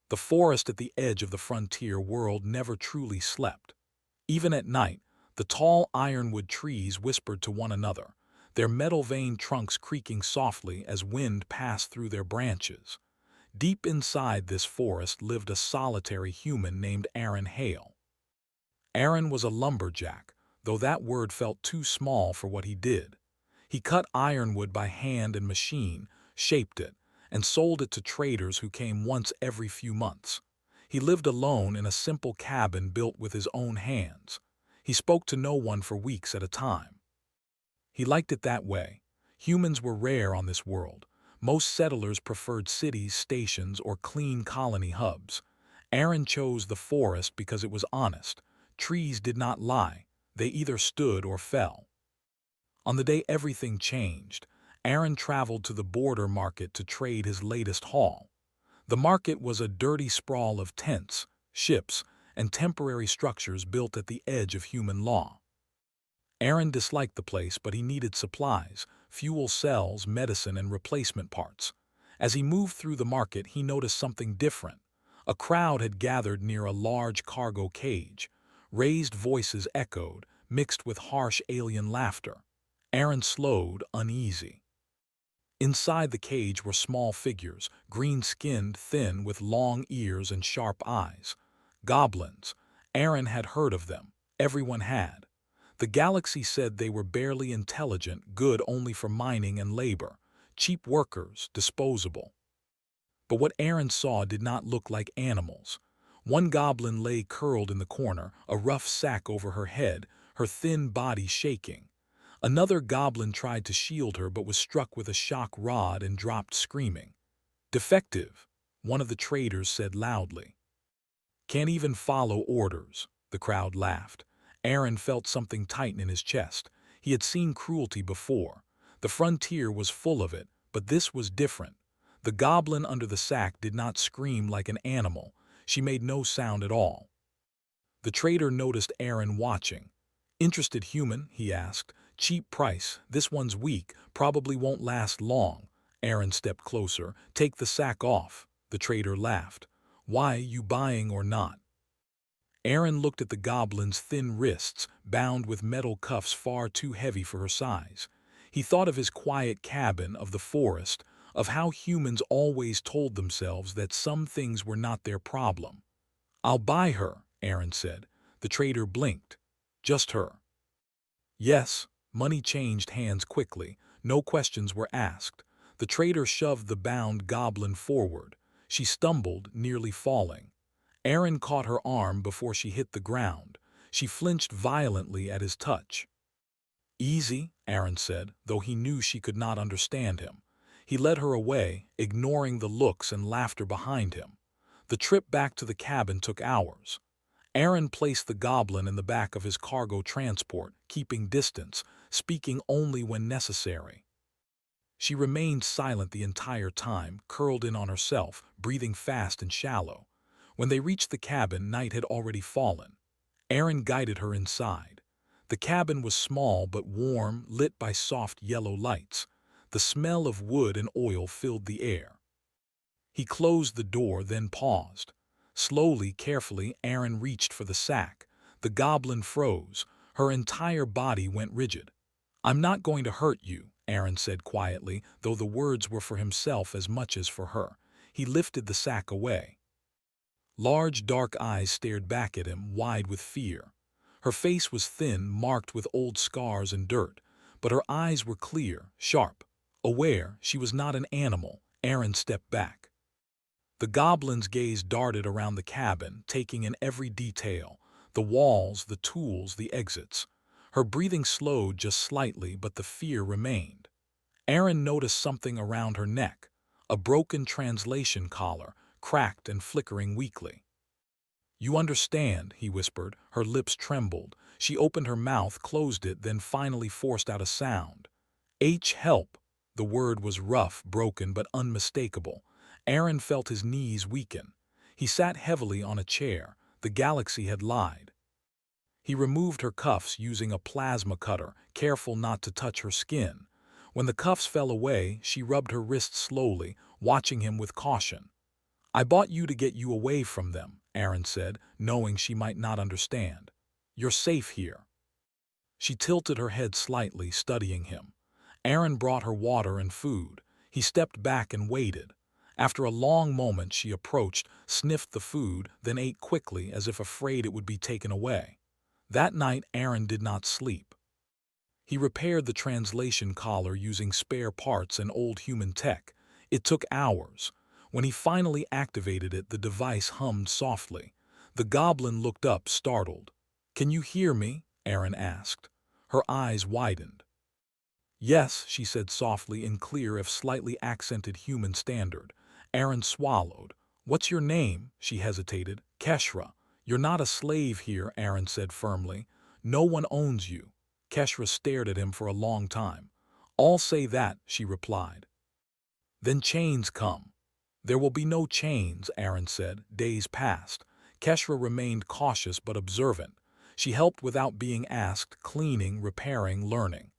The forest at the edge of the frontier world never truly slept. Even at night, the tall ironwood trees whispered to one another, their metal-veined trunks creaking softly as wind passed through their branches. Deep inside this forest lived a solitary human named Aaron Hale. Aaron was a lumberjack, though that word felt too small for what he did. He cut ironwood by hand and machine, shaped it, and sold it to traders who came once every few months. He lived alone in a simple cabin built with his own hands. He spoke to no one for weeks at a time. He liked it that way. Humans were rare on this world. Most settlers preferred cities, stations, or clean colony hubs. Aaron chose the forest because it was honest. Trees did not lie. They either stood or fell. On the day everything changed, Aaron traveled to the border market to trade his latest haul. The market was a dirty sprawl of tents, ships, and temporary structures built at the edge of human law. Aaron disliked the place, but he needed supplies, fuel cells, medicine, and replacement parts. As he moved through the market, he noticed something different. A crowd had gathered near a large cargo cage. Raised voices echoed, mixed with harsh alien laughter. Aaron slowed, uneasy. Inside the cage were small figures, green-skinned, thin, with long ears and sharp eyes. Goblins. Aaron had heard of them. Everyone had. The galaxy said they were barely intelligent, good only for mining and labor. Cheap workers, disposable. But what Aaron saw did not look like animals. One goblin lay curled in the corner, a rough sack over her head, her thin body shaking. Another goblin tried to shield her but was struck with a shock rod and dropped screaming. "Defective," one of the traders said loudly. "Can't even follow orders," the crowd laughed. Aaron felt something tighten in his chest. He had seen cruelty before. The frontier was full of it, but this was different. The goblin under the sack did not scream like an animal. She made no sound at all. The trader noticed Aaron watching. "Interested human?" he asked. "Cheap price. This one's weak, probably won't last long." Aaron stepped closer. "Take the sack off." The trader laughed. "Why, you buying or not?" Aaron looked at the goblin's thin wrists, bound with metal cuffs far too heavy for her size. He thought of his quiet cabin, of the forest, of how humans always told themselves that some things were not their problem. "I'll buy her," Aaron said. The trader blinked. "Just her?" "Yes." Money changed hands quickly. No questions were asked. The trader shoved the bound goblin forward. She stumbled, nearly falling. Aaron caught her arm before she hit the ground. She flinched violently at his touch. "Easy," Aaron said, though he knew she could not understand him. He led her away, ignoring the looks and laughter behind him. The trip back to the cabin took hours. Aaron placed the goblin in the back of his cargo transport, keeping distance, speaking only when necessary. She remained silent the entire time, curled in on herself, breathing fast and shallow. When they reached the cabin, night had already fallen. Aaron guided her inside. The cabin was small but warm, lit by soft yellow lights. The smell of wood and oil filled the air. He closed the door, then paused. Slowly, carefully, Aaron reached for the sack. The goblin froze. Her entire body went rigid. "I'm not going to hurt you," Aaron said quietly, though the words were for himself as much as for her. He lifted the sack away. Large, dark eyes stared back at him, wide with fear. Her face was thin, marked with old scars and dirt, but her eyes were clear, sharp. Aware she was not an animal, Aaron stepped back. The goblin's gaze darted around the cabin, taking in every detail, the walls, the tools, the exits. Her breathing slowed just slightly, but the fear remained. Aaron noticed something around her neck, a broken translation collar, cracked and flickering weakly. "You understand," he whispered. Her lips trembled. She opened her mouth, closed it, then finally forced out a sound. Help." The word was rough, broken, but unmistakable. Aaron felt his knees weaken. He sat heavily on a chair. The galaxy had lied. He removed her cuffs using a plasma cutter, careful not to touch her skin. When the cuffs fell away, she rubbed her wrists slowly, watching him with caution. I bought you to get you away from them, Aaron said, knowing she might not understand. You're safe here. She tilted her head slightly, studying him. Aaron brought her water and food. He stepped back and waited. After a long moment she approached, sniffed the food, then ate quickly as if afraid it would be taken away. That night Aaron did not sleep. He repaired the translation collar using spare parts and old human tech. It took hours. When he finally activated it, the device hummed softly. The goblin looked up, startled. "Can you hear me?" Aaron asked. Her eyes widened. "Yes," she said softly in clear if slightly accented human standard. Aaron swallowed. "What's your name?" She hesitated. "Keshra." "You're not a slave here," Aaron said firmly. "No one owns you." Keshra stared at him for a long time. "All say that," she replied. "Then chains come." "There will be no chains," Aaron said. Days passed. Keshra remained cautious but observant. She helped without being asked, cleaning, repairing, learning.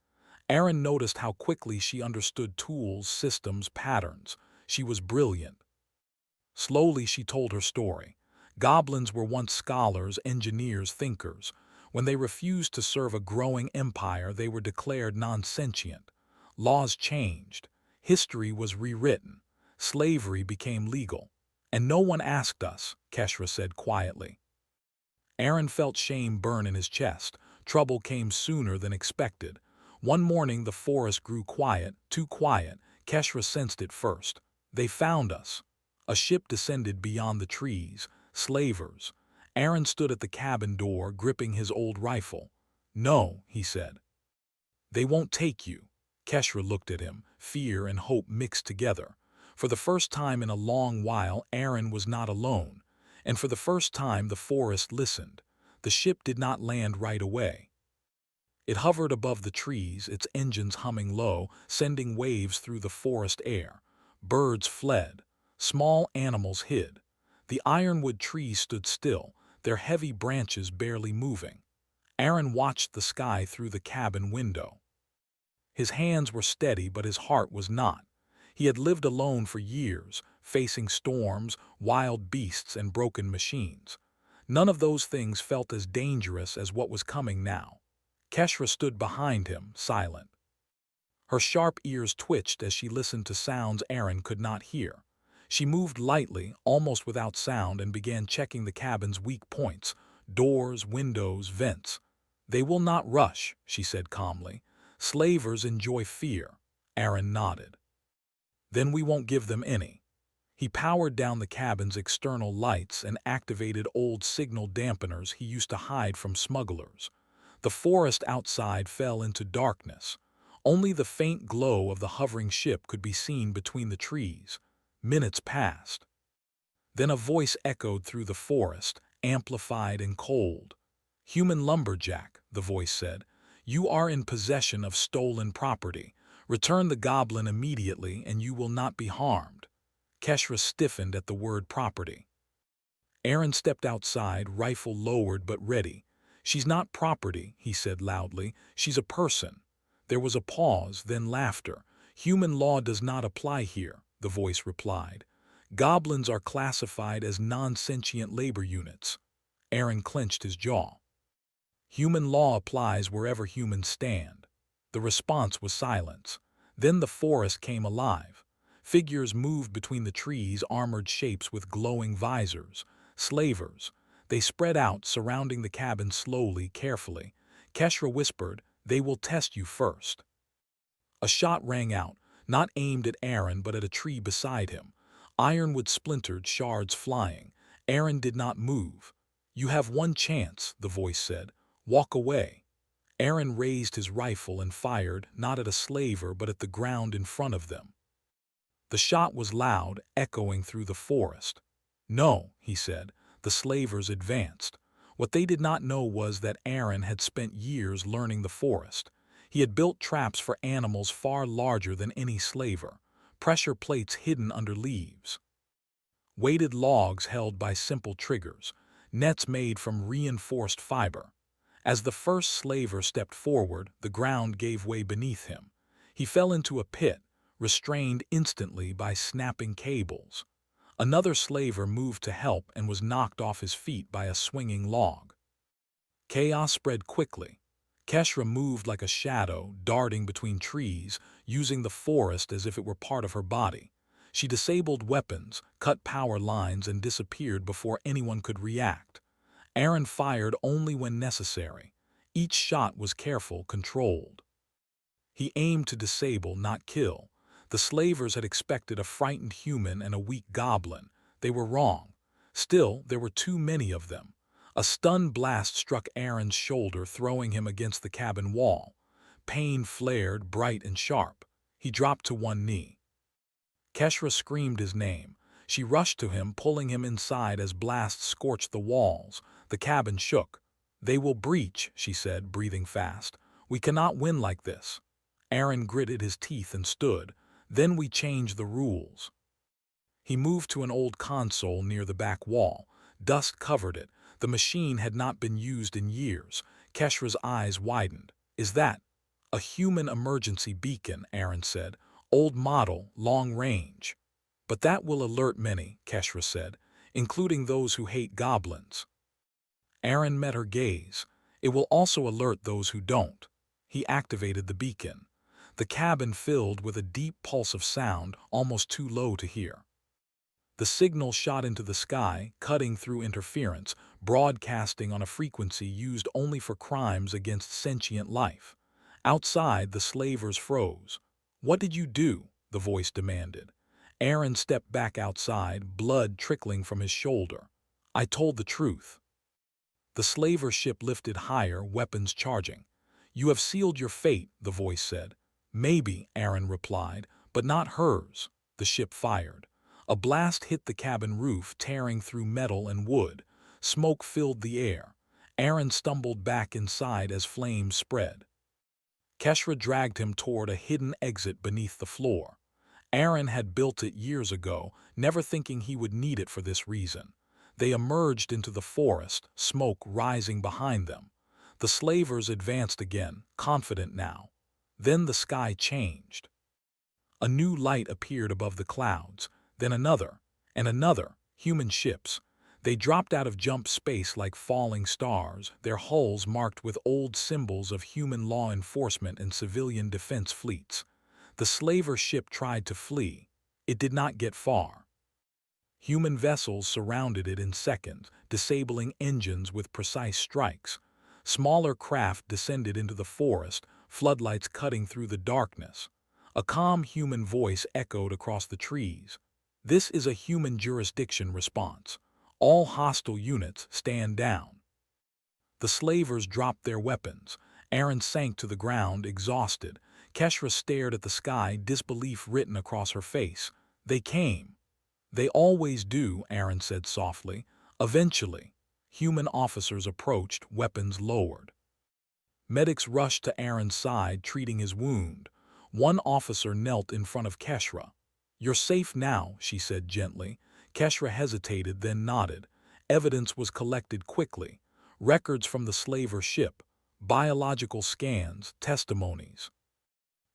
Aaron noticed how quickly she understood tools, systems, patterns. She was brilliant. Slowly she told her story. Goblins were once scholars, engineers, thinkers. When they refused to serve a growing empire, they were declared non-sentient. Laws changed. History was rewritten. Slavery became legal. "And no one asked us," Keshra said quietly. Aaron felt shame burn in his chest. Trouble came sooner than expected. One morning the forest grew quiet, too quiet. Keshra sensed it first. "They found us." A ship descended beyond the trees. Slavers. Aaron stood at the cabin door, gripping his old rifle. "No," he said. "They won't take you." Keshra looked at him, fear and hope mixed together. For the first time in a long while, Aaron was not alone. And for the first time, the forest listened. The ship did not land right away. It hovered above the trees, its engines humming low, sending waves through the forest air. Birds fled. Small animals hid. The ironwood trees stood still, their heavy branches barely moving. Aaron watched the sky through the cabin window. His hands were steady, but his heart was not. He had lived alone for years, facing storms, wild beasts, and broken machines. None of those things felt as dangerous as what was coming now. Keshra stood behind him, silent. Her sharp ears twitched as she listened to sounds Aaron could not hear. She moved lightly, almost without sound, and began checking the cabin's weak points: doors, windows, vents. "They will not rush," she said calmly. "Slavers enjoy fear." Aaron nodded. "Then we won't give them any." He powered down the cabin's external lights and activated old signal dampeners he used to hide from smugglers. The forest outside fell into darkness. Only the faint glow of the hovering ship could be seen between the trees. Minutes passed. Then a voice echoed through the forest, amplified and cold. "Human lumberjack," the voice said, "you are in possession of stolen property. Return the goblin immediately and you will not be harmed." Keshra stiffened at the word property. Aaron stepped outside, rifle lowered but ready. "She's not property," he said loudly. "She's a person." There was a pause, then laughter. "Human law does not apply here," the voice replied. "Goblins are classified as non-sentient labor units." Aaron clenched his jaw. "Human law applies wherever humans stand." The response was silence. Then the forest came alive. Figures moved between the trees, armored shapes with glowing visors. Slavers. They spread out, surrounding the cabin slowly, carefully. Keshra whispered, "They will test you first." A shot rang out, not aimed at Aaron but at a tree beside him. Ironwood splintered, shards flying. Aaron did not move. "You have one chance," the voice said. "Walk away." Aaron raised his rifle and fired, not at a slaver but at the ground in front of them. The shot was loud, echoing through the forest. "No," he said. The slavers advanced. What they did not know was that Aaron had spent years learning the forest. He had built traps for animals far larger than any slaver, pressure plates hidden under leaves, weighted logs held by simple triggers, nets made from reinforced fiber. As the first slaver stepped forward, the ground gave way beneath him. He fell into a pit, restrained instantly by snapping cables. Another slaver moved to help and was knocked off his feet by a swinging log. Chaos spread quickly. Keshra moved like a shadow, darting between trees, using the forest as if it were part of her body. She disabled weapons, cut power lines, and disappeared before anyone could react. Aaron fired only when necessary. Each shot was careful, controlled. He aimed to disable, not kill. The slavers had expected a frightened human and a weak goblin. They were wrong. Still, there were too many of them. A stun blast struck Aaron's shoulder, throwing him against the cabin wall. Pain flared, bright and sharp. He dropped to one knee. Keshra screamed his name. She rushed to him, pulling him inside as blasts scorched the walls. The cabin shook. "They will breach," she said, breathing fast. "We cannot win like this." Aaron gritted his teeth and stood. "Then we change the rules." He moved to an old console near the back wall. Dust covered it. The machine had not been used in years. Keshra's eyes widened. "Is that—" "A human emergency beacon," Aaron said. "Old model, long range." "But that will alert many," Keshra said, "including those who hate goblins." Aaron met her gaze. "It will also alert those who don't." He activated the beacon. The cabin filled with a deep pulse of sound, almost too low to hear. The signal shot into the sky, cutting through interference, broadcasting on a frequency used only for crimes against sentient life. Outside, the slavers froze. "What did you do?" the voice demanded. Aaron stepped back outside, blood trickling from his shoulder. "I told the truth." The slaver ship lifted higher, weapons charging. "You have sealed your fate," the voice said. "Maybe," Aaron replied, "but not hers." The ship fired. A blast hit the cabin roof, tearing through metal and wood. Smoke filled the air. Aaron stumbled back inside as flames spread. Keshra dragged him toward a hidden exit beneath the floor. Aaron had built it years ago, never thinking he would need it for this reason. They emerged into the forest, smoke rising behind them. The slavers advanced again, confident now. Then the sky changed. A new light appeared above the clouds, then another, and another, human ships. They dropped out of jump space like falling stars, their hulls marked with old symbols of human law enforcement and civilian defense fleets. The slaver ship tried to flee. It did not get far. Human vessels surrounded it in seconds, disabling engines with precise strikes. Smaller craft descended into the forest, floodlights cutting through the darkness. A calm human voice echoed across the trees. "This is a human jurisdiction response. All hostile units stand down." The slavers dropped their weapons. Aaron sank to the ground, exhausted. Keshra stared at the sky, disbelief written across her face. "They came." "They always do," Aaron said softly. "Eventually." Human officers approached, weapons lowered. Medics rushed to Aaron's side, treating his wound. One officer knelt in front of Keshra. "You're safe now," she said gently. Keshra hesitated, then nodded. Evidence was collected quickly. Records from the slaver ship, biological scans, testimonies.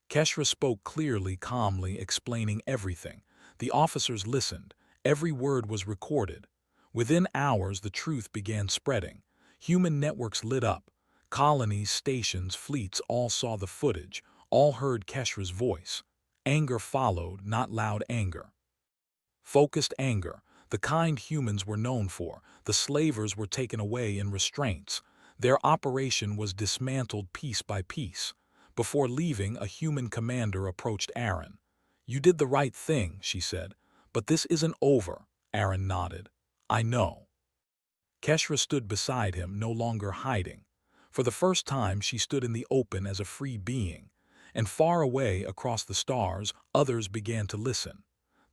Keshra spoke clearly, calmly, explaining everything. The officers listened. Every word was recorded. Within hours, the truth began spreading. Human networks lit up. Colonies, stations, fleets all saw the footage, all heard Keshra's voice. Anger followed, not loud anger. Focused anger, the kind humans were known for. The slavers were taken away in restraints. Their operation was dismantled piece by piece. Before leaving, a human commander approached Aaron. "You did the right thing," she said. "But this isn't over." Aaron nodded. "I know." Keshra stood beside him, no longer hiding. For the first time, she stood in the open as a free being. And far away, across the stars, others began to listen.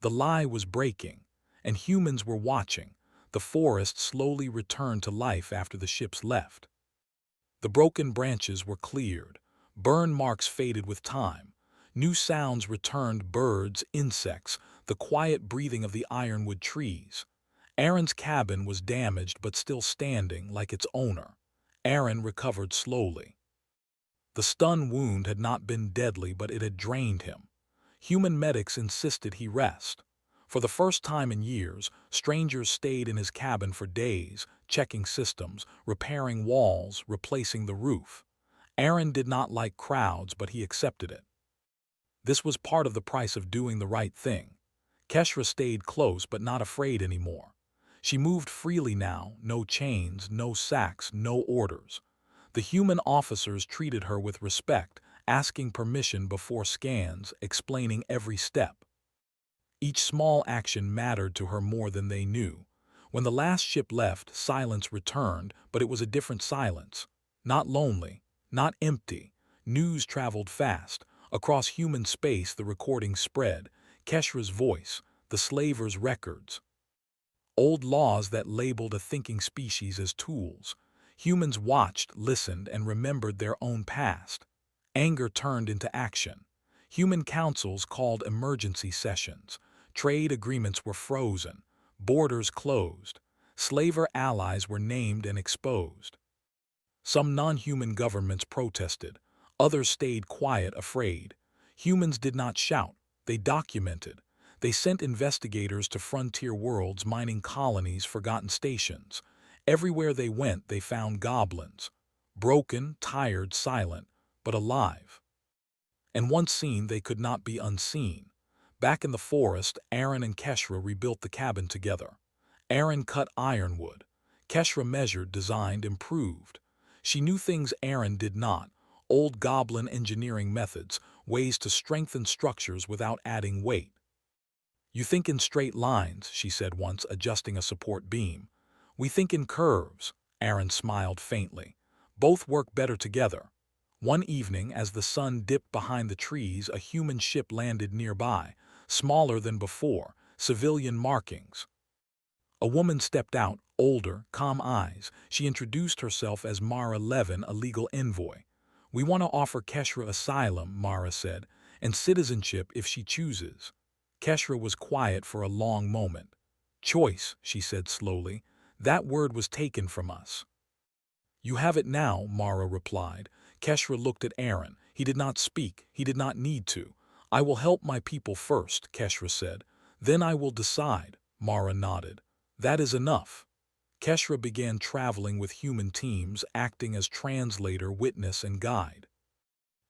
The lie was breaking, and humans were watching. The forest slowly returned to life after the ships left. The broken branches were cleared. Burn marks faded with time. New sounds returned: birds, insects, the quiet breathing of the ironwood trees. Aaron's cabin was damaged but still standing, like its owner. Aaron recovered slowly. The stun wound had not been deadly, but it had drained him. Human medics insisted he rest. For the first time in years, strangers stayed in his cabin for days, checking systems, repairing walls, replacing the roof. Aaron did not like crowds, but he accepted it. This was part of the price of doing the right thing. Keshra stayed close but not afraid anymore. She moved freely now, no chains, no sacks, no orders. The human officers treated her with respect, asking permission before scans, explaining every step. Each small action mattered to her more than they knew. When the last ship left, silence returned, but it was a different silence. Not lonely, not empty. News traveled fast. Across human space the recording spread. Keshra's voice, the slavers' records. Old laws that labeled a thinking species as tools. Humans watched, listened, and remembered their own past. Anger turned into action. Human councils called emergency sessions. Trade agreements were frozen. Borders closed. Slaver allies were named and exposed. Some non-human governments protested. Others stayed quiet, afraid. Humans did not shout. They documented. They sent investigators to frontier worlds, mining colonies, forgotten stations. Everywhere they went, they found goblins. Broken, tired, silent, but alive. And once seen, they could not be unseen. Back in the forest, Aaron and Keshra rebuilt the cabin together. Aaron cut ironwood. Keshra measured, designed, improved. She knew things Aaron did not. Old goblin engineering methods, ways to strengthen structures without adding weight. "You think in straight lines," she said once, adjusting a support beam. "We think in curves," Aaron smiled faintly. "Both work better together." One evening, as the sun dipped behind the trees, a human ship landed nearby, smaller than before, civilian markings. A woman stepped out, older, calm eyes. She introduced herself as Mara Levin, a legal envoy. "We want to offer Keshra asylum," Mara said, "and citizenship if she chooses." Keshra was quiet for a long moment. "Choice," she said slowly. "That word was taken from us." "You have it now," Mara replied. Keshra looked at Aaron. He did not speak. He did not need to. "I will help my people first," Keshra said. "Then I will decide." Mara nodded. "That is enough." Keshra began traveling with human teams, acting as translator, witness, and guide.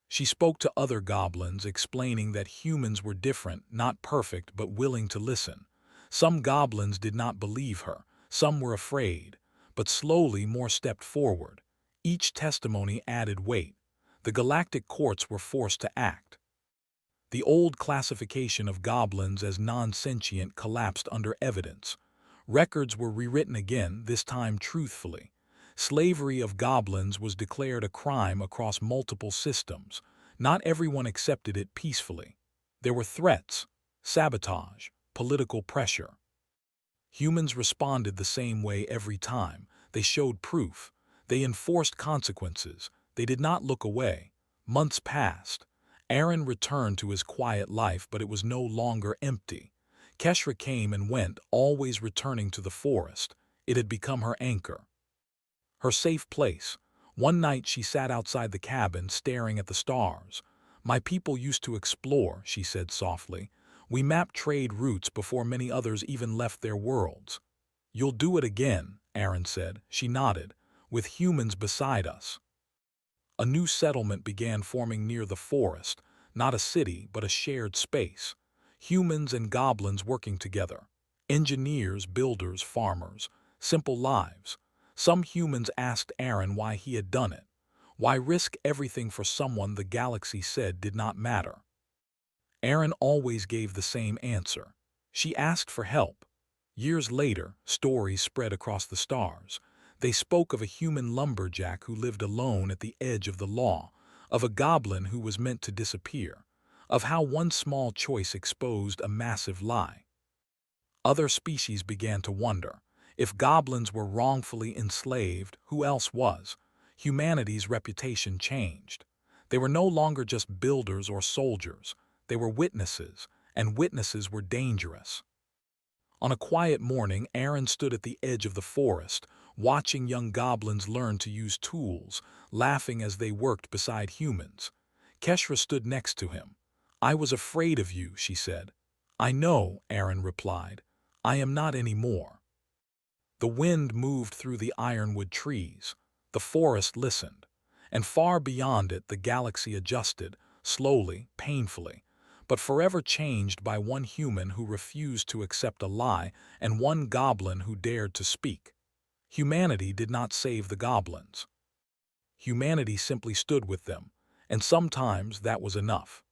She spoke to other goblins, explaining that humans were different, not perfect, but willing to listen. Some goblins did not believe her. Some were afraid. But slowly more stepped forward. Each testimony added weight. The galactic courts were forced to act. The old classification of goblins as non-sentient collapsed under evidence. Records were rewritten again, this time truthfully. Slavery of goblins was declared a crime across multiple systems. Not everyone accepted it peacefully. There were threats, sabotage, political pressure. Humans responded the same way every time. They showed proof. They enforced consequences. They did not look away. Months passed. Aaron returned to his quiet life, but it was no longer empty. Keshra came and went, always returning to the forest. It had become her anchor. Her safe place. One night she sat outside the cabin, staring at the stars. "My people used to explore," she said softly. "We mapped trade routes before many others even left their worlds." "You'll do it again," Aaron said. She nodded. "With humans beside us." A new settlement began forming near the forest, not a city, but a shared space. Humans and goblins working together. Engineers, builders, farmers. Simple lives. Some humans asked Aaron why he had done it. Why risk everything for someone the galaxy said did not matter? Aaron always gave the same answer. She asked for help. Years later, stories spread across the stars. They spoke of a human lumberjack who lived alone at the edge of the law, of a goblin who was meant to disappear, of how one small choice exposed a massive lie. Other species began to wonder. If goblins were wrongfully enslaved, who else was? Humanity's reputation changed. They were no longer just builders or soldiers. They were witnesses, and witnesses were dangerous. On a quiet morning, Aaron stood at the edge of the forest, watching young goblins learn to use tools, laughing as they worked beside humans. Keshra stood next to him. "I was afraid of you," she said. "I know," Aaron replied. "I am not anymore." The wind moved through the ironwood trees. The forest listened. And far beyond it the galaxy adjusted, slowly, painfully, but forever changed by one human who refused to accept a lie and one goblin who dared to speak. Humanity did not save the goblins. Humanity simply stood with them, and sometimes that was enough.